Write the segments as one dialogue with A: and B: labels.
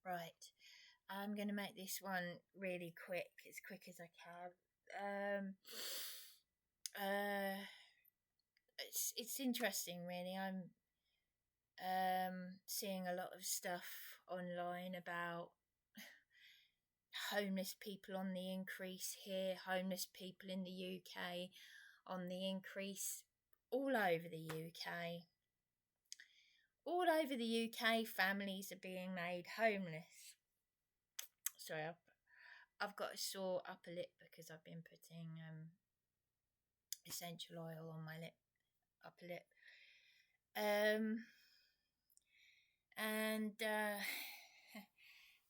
A: Right. I'm going to make this one really quick, as quick as I can. It's interesting, really. I'm seeing a lot of stuff online about homeless people on the increase here, homeless people in the UK on the increase, all over the UK. All over the UK, families are being made homeless. Sorry, I've got a sore upper lip because I've been putting essential oil on my upper lip.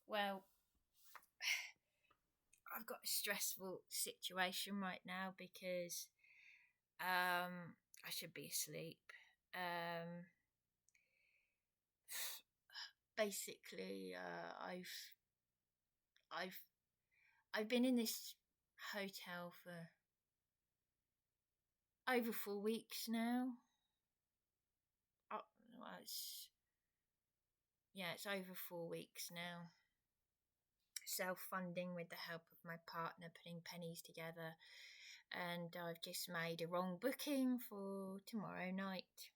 A: Well, I've got a stressful situation right now because I should be asleep. Basically, I've been in this hotel for over 4 weeks now. It's over 4 weeks now. Self-funding with the help of my partner, putting pennies together, and I've just made a wrong booking for tomorrow night.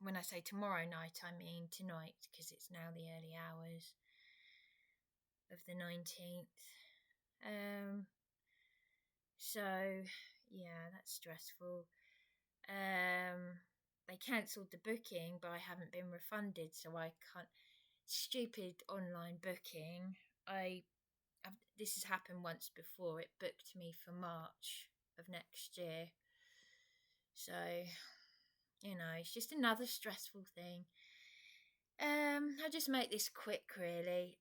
A: When I say tomorrow night, I mean tonight, because it's now the early hours of the 19th. So yeah, that's stressful. They cancelled the booking, but I haven't been refunded, so I can't. Stupid online booking. This has happened once before. It booked me for March of next year. So, it's just another stressful thing. I'll just make this quick, really.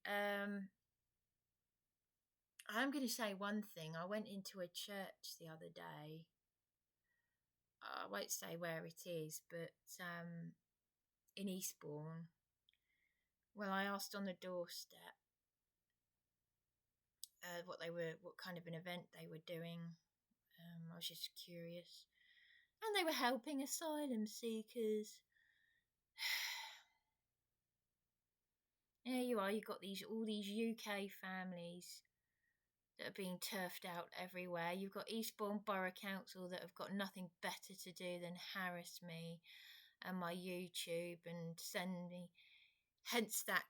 A: I'm going to say one thing. I went into a church the other day. I won't say where it is, but in Eastbourne. Well, I asked on the doorstep what kind of an event they were doing. I was just curious. And they were helping asylum seekers. There you are, you've got all these UK families that are being turfed out everywhere. You've got Eastbourne Borough Council that have got nothing better to do than harass me and my YouTube and send me, hence that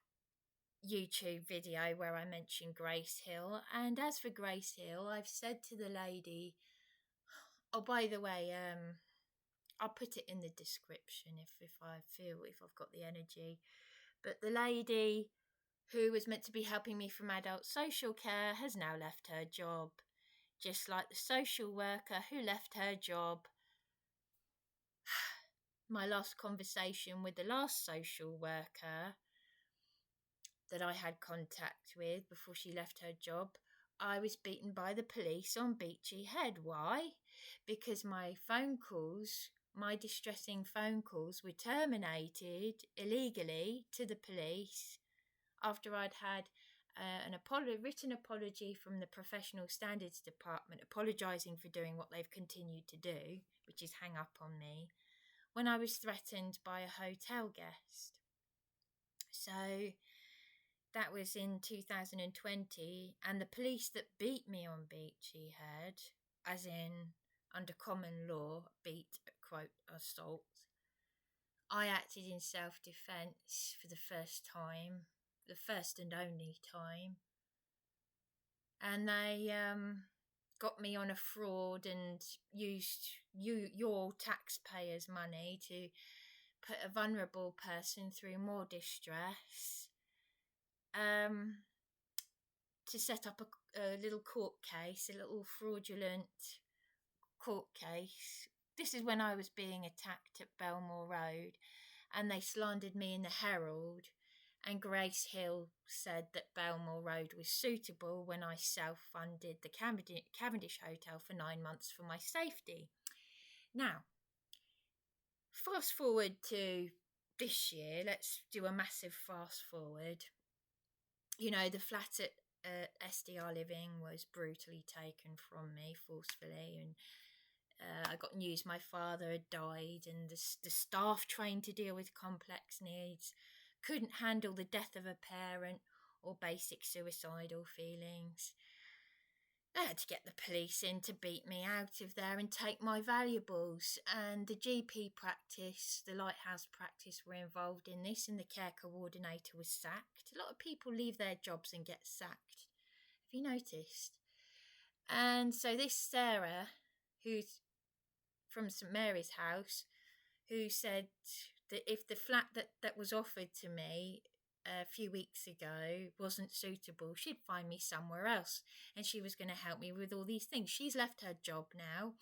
A: YouTube video where I mentioned Grace Hill. And as for Grace Hill, I've said to the lady, oh, by the way, I'll put it in the description if I've got the energy. But the lady who was meant to be helping me from adult social care has now left her job, just like the social worker who left her job. My last conversation with the last social worker that I had contact with before she left her job, I was beaten by the police on Beachy Head. Why? Because my distressing phone calls were terminated illegally to the police after I'd had a written apology from the Professional Standards Department apologising for doing what they've continued to do, which is hang up on me, when I was threatened by a hotel guest. So that was in 2020, and the police that beat me on Beachy Head, as in under common law, beat, quote, assault, I acted in self-defence for the first time, the first and only time, and they got me on a fraud and used your taxpayers' money to put a vulnerable person through more distress, to set up a little court case, a little fraudulent court case. This is when I was being attacked at Belmore Road, and they slandered me in the Herald, and Grace Hill said that Belmore Road was suitable when I self-funded the Cavendish Hotel for 9 months for my safety. Now, fast forward to this year. Let's do a massive fast forward. The flat at SDR Living was brutally taken from me forcefully, and I got news my father had died, and the staff trained to deal with complex needs couldn't handle the death of a parent or basic suicidal feelings. They had to get the police in to beat me out of there and take my valuables. And the GP practice, the Lighthouse practice, were involved in this, and the care coordinator was sacked. A lot of people leave their jobs and get sacked. Have you noticed? And so this Sarah, who's from St Mary's House, who said that if the flat that was offered to me a few weeks ago wasn't suitable, she'd find me somewhere else, and she was going to help me with all these things. She's left her job now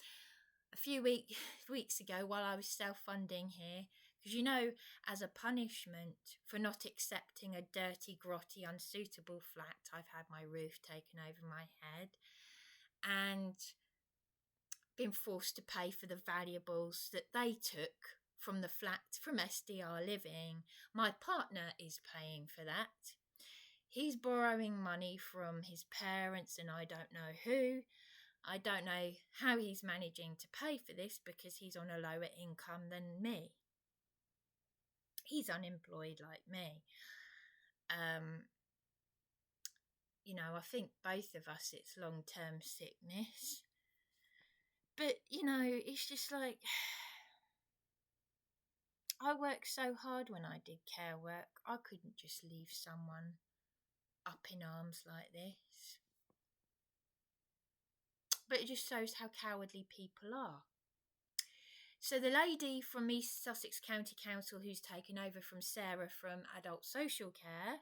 A: a few weeks ago while I was self-funding here, because as a punishment for not accepting a dirty, grotty, unsuitable flat, I've had my roof taken over my head and been forced to pay for the valuables that they took from the flat from SDR Living. My partner is paying for that. He's borrowing money from his parents and I don't know who. I don't know how he's managing to pay for this because he's on a lower income than me. He's unemployed like me. I think both of us, it's long-term sickness. But, it's just like, I worked so hard when I did care work. I couldn't just leave someone up in arms like this. But it just shows how cowardly people are. So the lady from East Sussex County Council who's taken over from Sarah from Adult Social Care,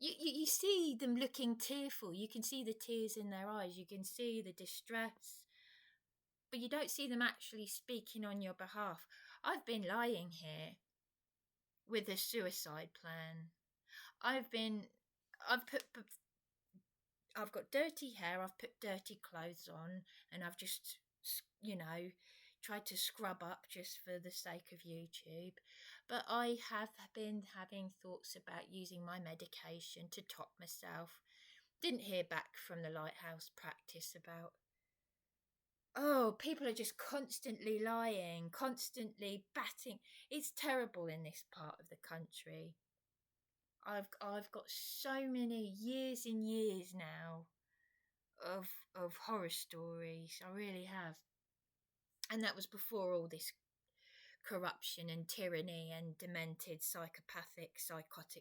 A: you see them looking tearful. You can see the tears in their eyes. You can see the distress. But you don't see them actually speaking on your behalf. I've been lying here with a suicide plan. I've got dirty hair, I've put dirty clothes on, and I've just, tried to scrub up just for the sake of YouTube. But I have been having thoughts about using my medication to top myself. Didn't hear back from the Lighthouse practice about, people are just constantly lying, constantly batting. It's terrible in this part of the country. I've got so many years and years now of horror stories. I really have. And that was before all this corruption and tyranny and demented psychotic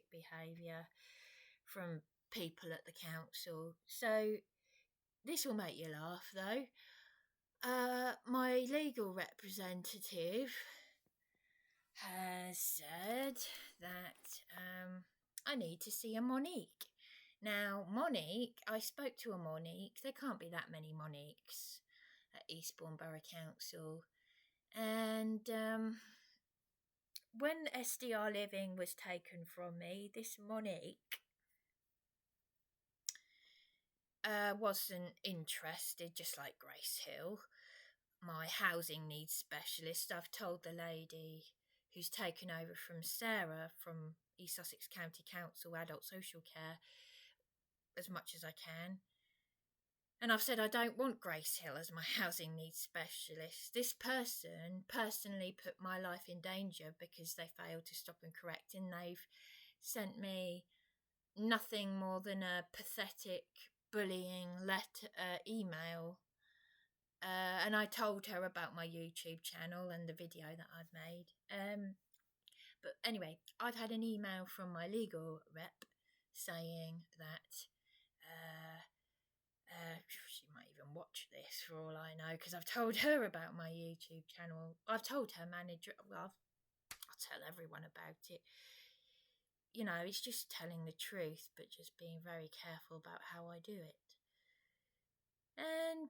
A: behaviour from people at the council. So this will make you laugh though. My legal representative has said that I need to see a Monique. Now, Monique, I spoke to a Monique. There can't be that many Moniques at Eastbourne Borough Council. And when SDR Living was taken from me, this Monique wasn't interested, just like Grace Hill, my housing needs specialist. I've told the lady who's taken over from Sarah from East Sussex County Council Adult Social Care as much as I can. And I've said I don't want Grace Hill as my housing needs specialist. This person personally put my life in danger because they failed to stop and correct, and they've sent me nothing more than a pathetic bullying email. And I told her about my YouTube channel and the video that I've made. But anyway, I've had an email from my legal rep saying that she might even watch this for all I know, because I've told her about my YouTube channel. I've told her manager. Well, I'll tell everyone about it. It's just telling the truth, but just being very careful about how I do it. And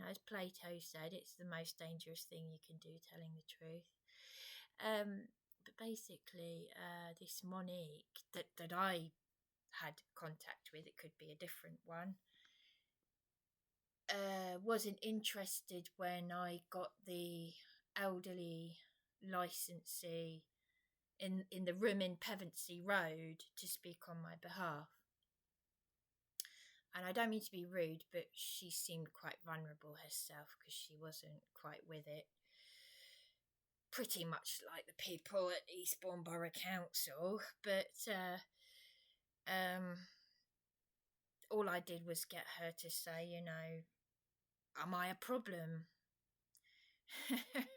A: as Plato said, it's the most dangerous thing you can do, telling the truth. But basically, this Monique that I had contact with, it could be a different one, wasn't interested when I got the elderly licensee in the room in Pevensey Road to speak on my behalf. And I don't mean to be rude, but she seemed quite vulnerable herself because she wasn't quite with it. pretty much like the people at Eastbourne Borough Council, but all I did was get her to say, am I a problem?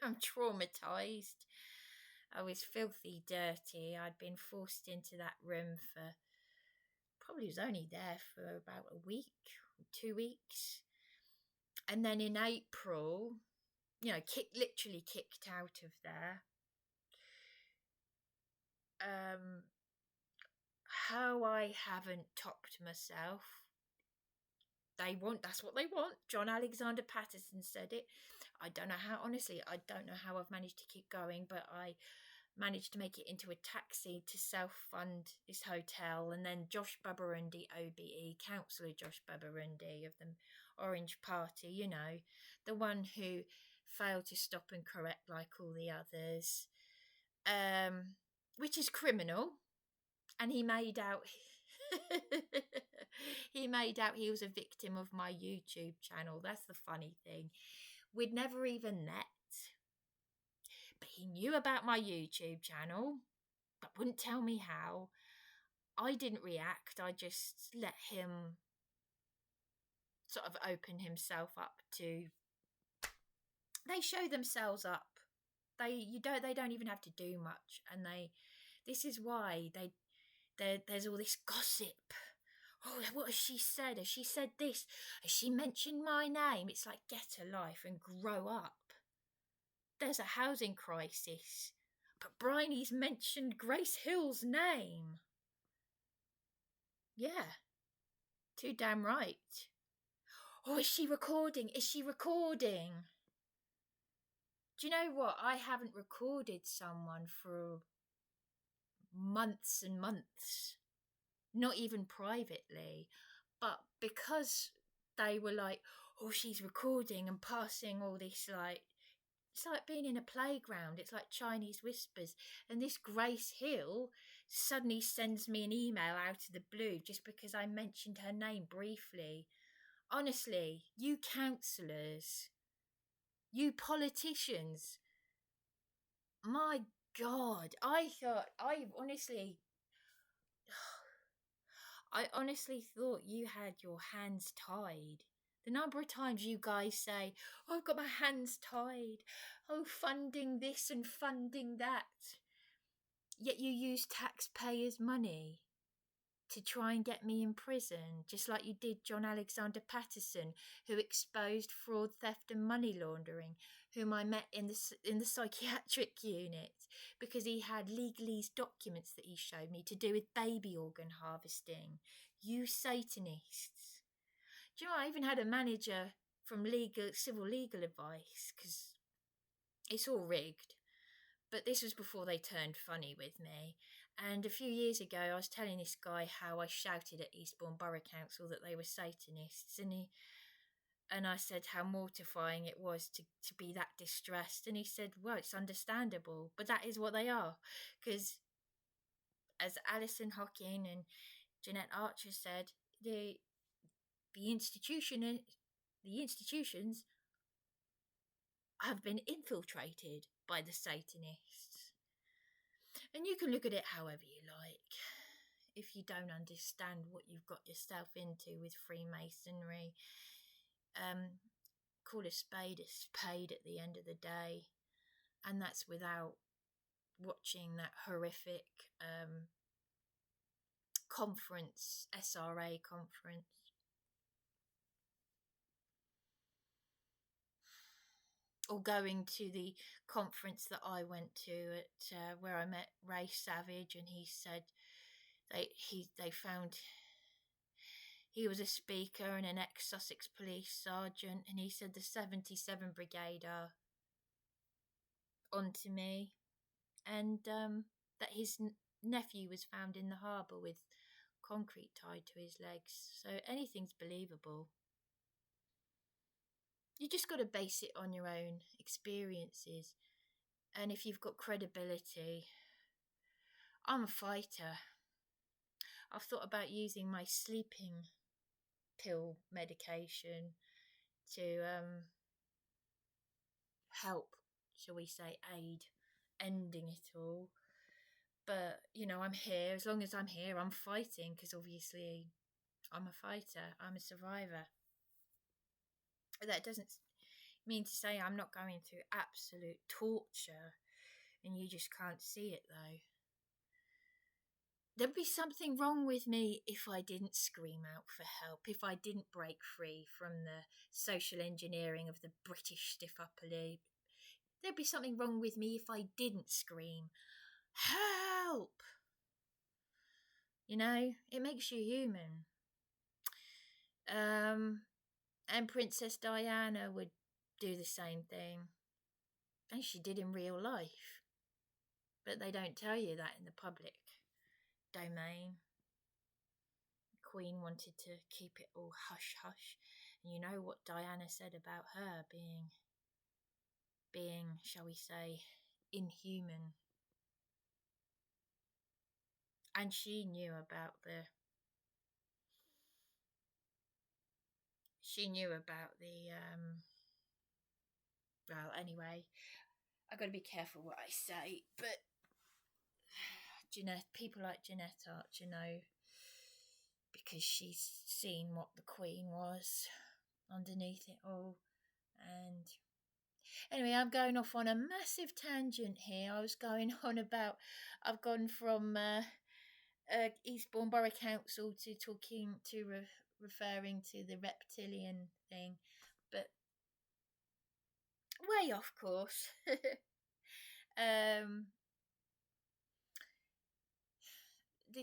A: I'm traumatised. I was filthy dirty. I'd been forced into that room for, probably was only there for about a week, 2 weeks. And then in April, literally kicked out of there. How I haven't topped myself. That's what they want. John Alexander Patterson said it. I don't know how, honestly, I don't know how I've managed to keep going, but I managed to make it into a taxi to self-fund this hotel. And then Josh Bubarundi, OBE, Councillor Josh Bubarundi of the Orange Party, the one who failed to stop and correct like all the others, which is criminal. And he made out he was a victim of my YouTube channel. That's the funny thing. We'd never even met, but he knew about my YouTube channel, but wouldn't tell me how. I didn't react. I just let him sort of open himself up to. They show themselves up. They don't even have to do much, and this is why there's all this gossip. Oh, what has she said? Has she said this? Has she mentioned my name? It's like, get a life and grow up. There's a housing crisis, but Bryony's mentioned Grace Hill's name. Yeah, too damn right. Oh, is she recording? Is she recording? Do you know what? I haven't recorded someone for months and months. Not even privately, but because they were like, oh, she's recording and passing all this, like, it's like being in a playground. It's like Chinese whispers. And this Grace Hill suddenly sends me an email out of the blue just because I mentioned her name briefly. Honestly, you councillors, you politicians, my God, I honestly thought you had your hands tied. The number of times you guys say, oh, I've got my hands tied. Oh, funding this and funding that. Yet you use taxpayers' money to try and get me in prison, just like you did John Alexander Patterson, who exposed fraud, theft and money laundering, whom I met in the psychiatric unit because he had legalese documents that he showed me to do with baby organ harvesting. You Satanists. Do you know, I even had a manager from civil legal advice, because it's all rigged. But this was before they turned funny with me. And a few years ago, I was telling this guy how I shouted at Eastbourne Borough Council that they were Satanists. And I said how mortifying it was to be that distressed. And he said, well, it's understandable, but that is what they are. Because as Alison Hocking and Jeanette Archer said, the institutions have been infiltrated by the Satanists. And you can look at it however you like. If you don't understand what you've got yourself into with Freemasonry, call a spade at the end of the day. And that's without watching that horrific conference, SRA conference. Or going to the conference that I went to at where I met Ray Savage, and he said they found he was a speaker and an ex-Sussex police sergeant, and he said the 77 Brigade are onto me, and that his nephew was found in the harbour with concrete tied to his legs. So anything's believable. You just got to base it on your own experiences. And if you've got credibility, I'm a fighter. I've thought about using my sleeping pill medication to help, shall we say, aid ending it all. But, you know, I'm here. As long as I'm here, I'm fighting, because obviously I'm a fighter. I'm a survivor. That doesn't mean to say I'm not going through absolute torture, and you just can't see it, though. There'd be something wrong with me if I didn't scream out for help, if I didn't break free from the social engineering of the British stiff upper lip. There'd be something wrong with me if I didn't scream, help! You know, it makes you human. And Princess Diana would do the same thing. And she did in real life. But they don't tell you that in the public domain. The Queen wanted to keep it all hush hush. And you know what Diana said about her being, shall we say, inhuman. And she knew about the well, anyway, I've got to be careful what I say, but people like Jeanette Archer know, because she's seen what the Queen was underneath it all. And anyway, I'm going off on a massive tangent here. I've gone from Eastbourne Borough Council to referring to the reptilian thing, but way off course.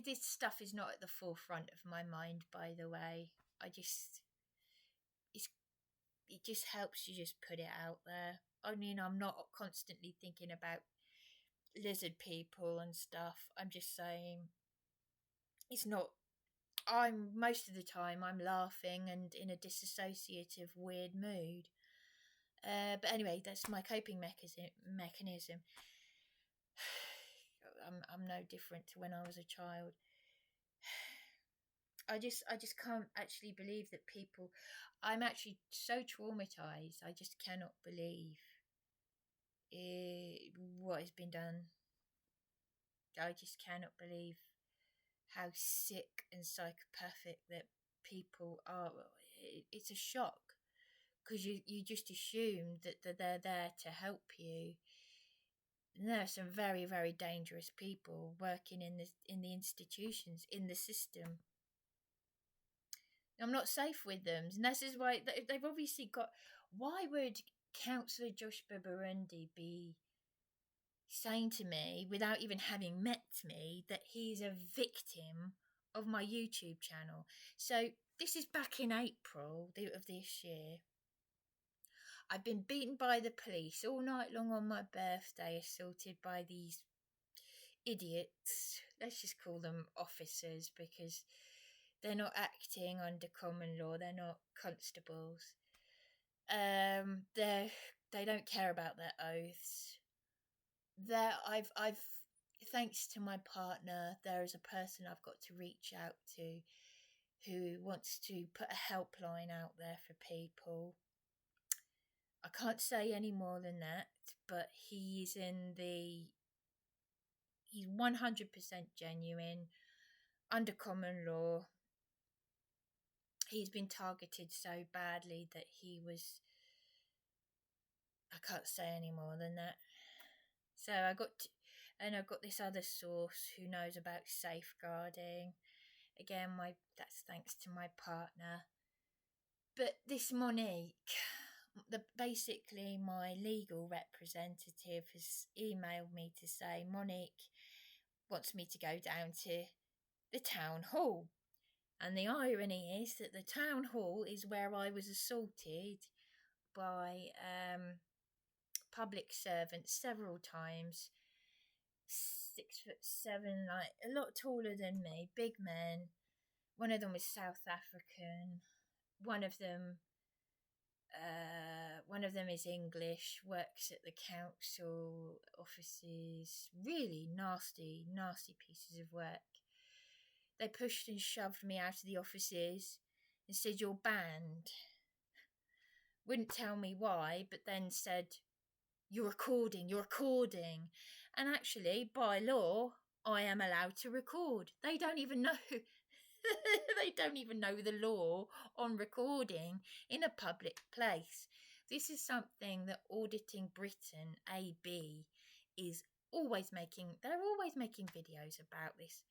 A: This stuff is not at the forefront of my mind, by the way. It just helps you just put it out there. I mean, I'm not constantly thinking about lizard people and stuff. I'm just saying, it's not. Most of the time I'm laughing and in a disassociative, weird mood. But anyway, that's my coping mechanism. I'm no different to when I was a child. I just can't actually believe that people. I'm actually so traumatized. I just cannot believe what has been done. I just cannot believe how sick and psychopathic that people are. It's a shock, because you just assume that they're there to help you. And there are some very, very dangerous people working in the institutions, in the system. I'm not safe with them, and this is why they've obviously got. Why would Councillor Josh Burundi be saying to me, without even having met me, that he's a victim of my YouTube channel? So this is back in April of this year. I've been beaten by the police all night long on my birthday, assaulted by these idiots. Let's just call them officers, because they're not acting under common law. They're not constables. They don't care about their oaths. I've thanks to my partner, there is a person I've got to reach out to who wants to put a helpline out there for people. I can't say any more than that, but he's 100% genuine, under common law. He's been targeted so badly that I can't say any more than that. So I've got this other source who knows about safeguarding. Again, that's thanks to my partner. But this Monique, basically my legal representative has emailed me to say Monique wants me to go down to the town hall. And the irony is that the town hall is where I was assaulted by public servants several times. 6'7", like a lot taller than me, big men. One of them was South African. One of them is English, works at the council offices. Really nasty pieces of work. They pushed and shoved me out of the offices and said, "You're banned." Wouldn't tell me why, but then said, you're recording. And actually, by law, I am allowed to record. They don't even know. They don't even know the law on recording in a public place. This is something that Auditing Britain, AB, is always making. They're always making videos about this.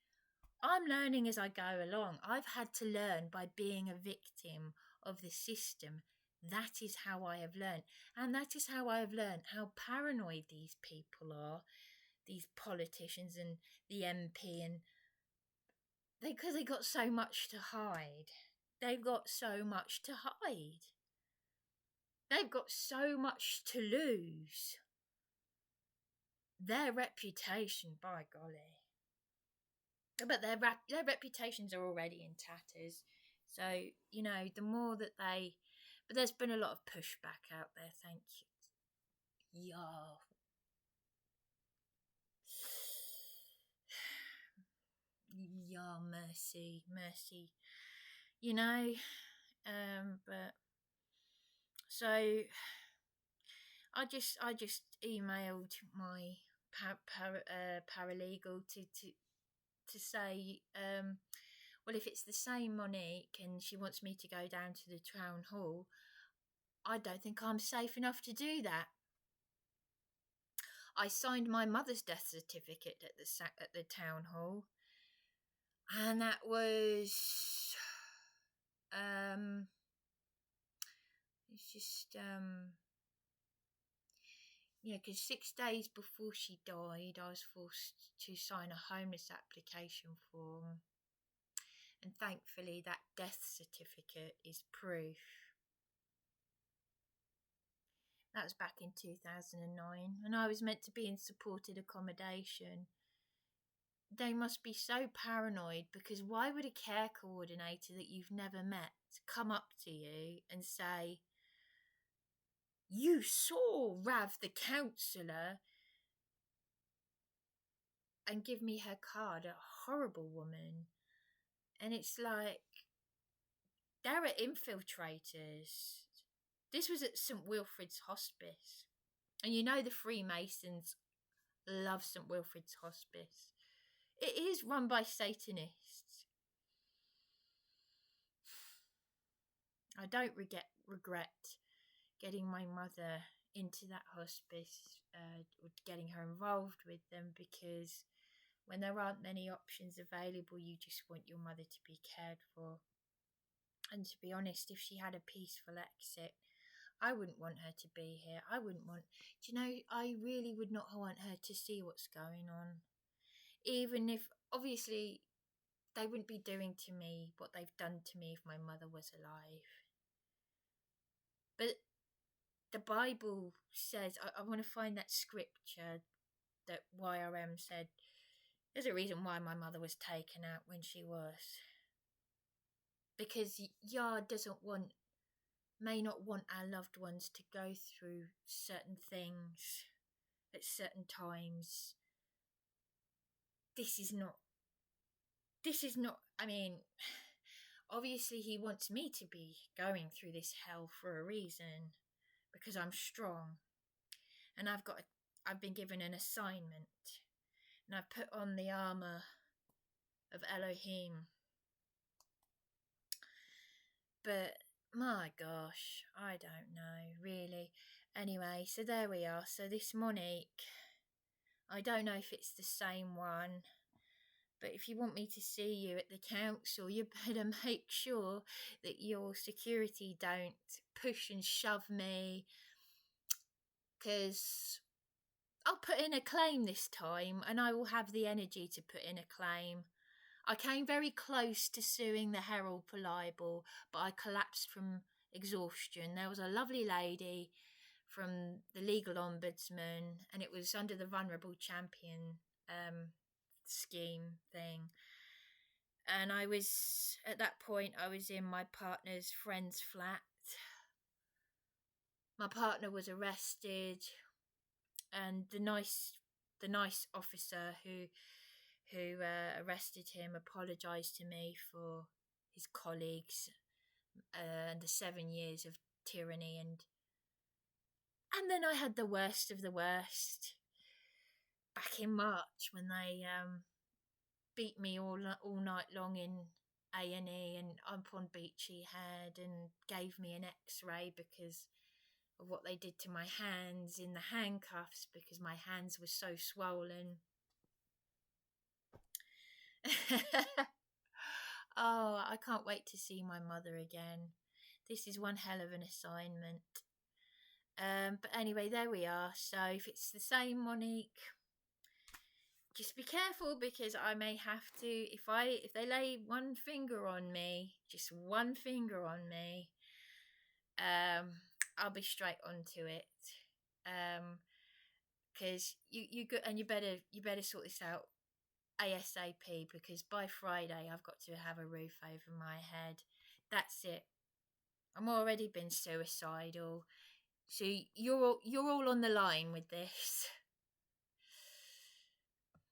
A: I'm learning as I go along. I've had to learn by being a victim of the system. That is how I have learned. And that is how I have learned how paranoid these people are, these politicians and the MP, and because they got so much to hide. They've got so much to hide. They've got so much to lose. Their reputation, by golly. But their reputations are already in tatters. So, you know, the more that they... But there's been a lot of pushback out there, thank you. Yeah, mercy. You know, but... So, I just emailed my paralegal to say, well, if it's the same Monique and she wants me to go down to the town hall, I don't think I'm safe enough to do that. I signed my mother's death certificate at the town hall, and that was it's just yeah, because 6 days before she died, I was forced to sign a homeless application form. And thankfully, that death certificate is proof. That was back in 2009, and I was meant to be in supported accommodation. They must be so paranoid, because why would a care coordinator that you've never met come up to you and say, "You saw Rav the counsellor," and give me her card, a horrible woman. And it's like, there are infiltrators. This was at St Wilfrid's Hospice. And you know the Freemasons love St Wilfrid's Hospice. It is run by Satanists. I don't regret getting my mother into that hospice, or getting her involved with them, because when there aren't many options available, you just want your mother to be cared for. And to be honest, if she had a peaceful exit, I wouldn't want her to be here. I really would not want her to see what's going on. Even if, obviously, they wouldn't be doing to me what they've done to me if my mother was alive. But the Bible says, I want to find that scripture that YRM said, there's a reason why my mother was taken out when she was. Because Yah may not want our loved ones to go through certain things at certain times. This is not, I mean, obviously he wants me to be going through this hell for a reason, because I'm strong. And I've been given an assignment, and I've put on the armour of Elohim. But my gosh, I don't know, really. Anyway, so there we are. So this Monique, I don't know if it's the same one, but if you want me to see you at the council, you better make sure that your security don't push and shove me, because I'll put in a claim this time, and I will have the energy to put in a claim. I came very close to suing the Herald for libel, but I collapsed from exhaustion. There was a lovely lady from the legal ombudsman, and it was under the Vulnerable Champion scheme thing. And I was, at that point, I was in my partner's friend's flat. My partner was arrested, and the nice officer who arrested him apologised to me for his colleagues and the 7 years of tyranny, and then I had the worst of the worst. back in March when they beat me all night long in A&E and up on Beachy Head and gave me an X-ray because of what they did to my hands in the handcuffs because my hands were so swollen. Oh, I can't wait to see my mother again. This is one hell of an assignment. But anyway, there we are. So if it's the same, Monique, just be careful because I may have to. If they lay one finger on me, just one finger on me, I'll be straight onto it. Because you better sort this out ASAP because by Friday I've got to have a roof over my head. That's it. I'm already been suicidal. So you're all on the line with this.